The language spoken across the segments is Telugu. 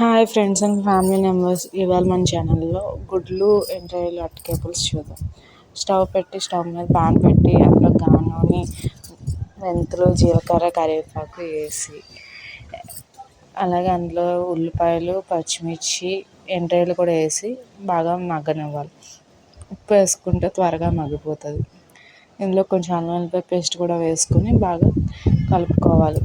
Hi friends and family members, ఇవాళ మన ఛానల్లో గుడ్లు ఎండ్రాయిలు అరటికాయ పులుసు చూద్దాం. స్టవ్ మీద పాన్ పెట్టి అందులో నూనె, మెంతులు, జీలకర్ర, కరివేపాకు వేసి, అలాగే అందులో ఉల్లిపాయలు, పచ్చిమిర్చి, ఎండ్రాయిలు కూడా వేసి బాగా మగ్గనివ్వాలి. ఉప్పు వేసుకుంటే త్వరగా మగ్గిపోతుంది. ఇందులో కొంచెం అల్లం వెల్లిపాయ పేస్ట్ కూడా వేసుకొని బాగా కలుపుకోవాలి.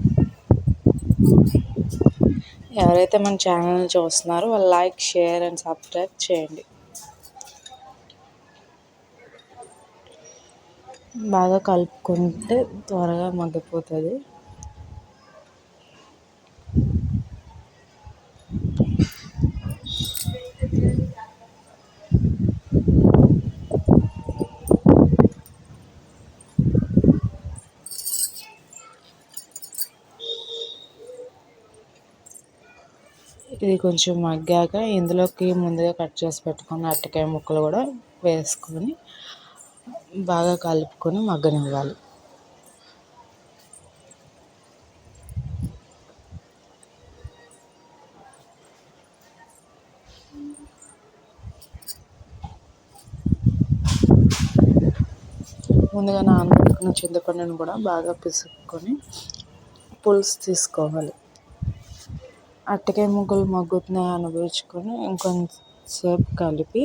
ఎవరైతే మన ఛానల్ని చూస్తున్నారో వాళ్ళు లైక్, షేర్ అండ్ సబ్స్క్రైబ్ చేయండి. బాగా కలుపుకుంటే త్వరగా మగ్గిపోతుంది. ఇది కొంచెం మగ్గాక ఇందులోకి ముందుగా కట్ చేసి పెట్టుకున్న అరటికాయ ముక్కలు కూడా వేసుకొని బాగా కలుపుకొని మగ్గనివ్వాలి. ముందుగా నానబెట్టుకున్న చింతపండును కూడా బాగా పిసుక్కొని పులుసు తీసుకోవాలి. అరటికాయ ముక్కలు మగ్గుతున్నాయి అనుభవించుకొని ఇంకొకసారి కలిపి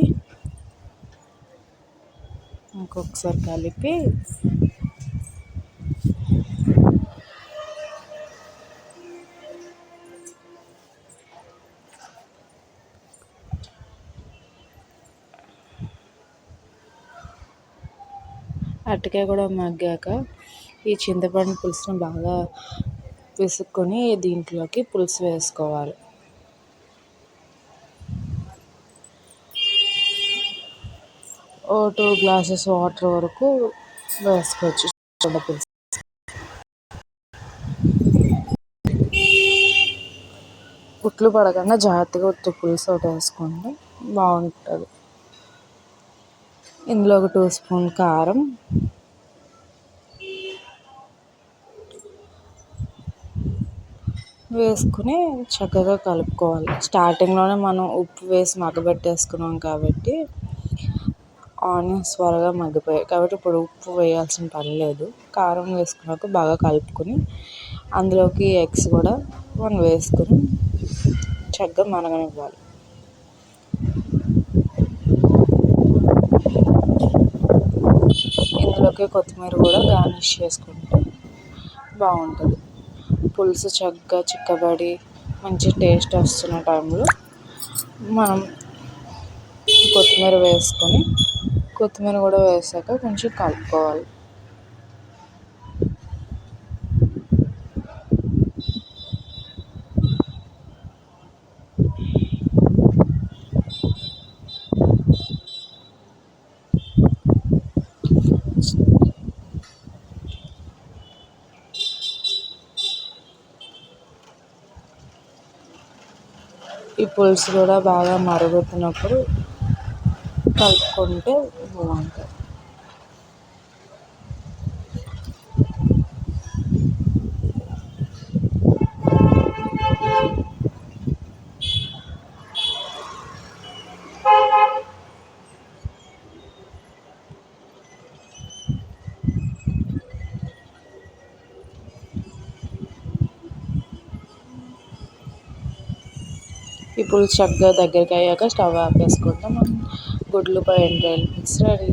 అరటికాయ కూడా మగ్గాక ఈ చింతపండు పులుసును బాగా పిసుక్కొని దీంట్లోకి పులుసు వేసుకోవాలి. ఓ 2 గ్లాసెస్ వాటర్ వరకు వేసుకోవచ్చు. పులుసు ఉట్లు పడకుండా జాగ్రత్తగా ఉత్తి పులుసు ఒకటి వేసుకుంటే బాగుంటుంది. ఇందులో ఒక 2 స్పూన్ కారం, వేసుకుని చక్కగా కలుపుకోవాలి. స్టార్టింగ్లోనే మనం ఉప్పు వేసి మగ్గబెట్టేసుకున్నాం కాబట్టి ఆనియన్స్ త్వరగా మగ్గిపోయాయి కాబట్టి ఇప్పుడు ఉప్పు వేయాల్సిన పని లేదు. కారం వేసుకున్నాక బాగా కలుపుకొని అందులోకి ఎగ్స్ కూడా మనం వేసుకొని చక్కగా మరగనివ్వాలి. ఇందులోకి కొత్తిమీర కూడా గార్నిష్ చేసుకుంటే బాగుంటుంది. పులుసు చక్కగా చిక్కబడి మంచి టేస్ట్ వస్తున్న టైంలో మనం కొత్తిమీర కూడా వేసాక కొంచెం కలుపుకోవాలి. ఈ పులుసు కూడా బాగా మరుగుతున్నప్పుడు కలుపుకుంటే బాగుంటుంది. ఈ పులుసు చక్కగా దగ్గరికి అయ్యాక స్టవ్ ఆపేసుకుంటే మనం గుడ్లు ఎండ్రాయిలు పులుసు రెడీ.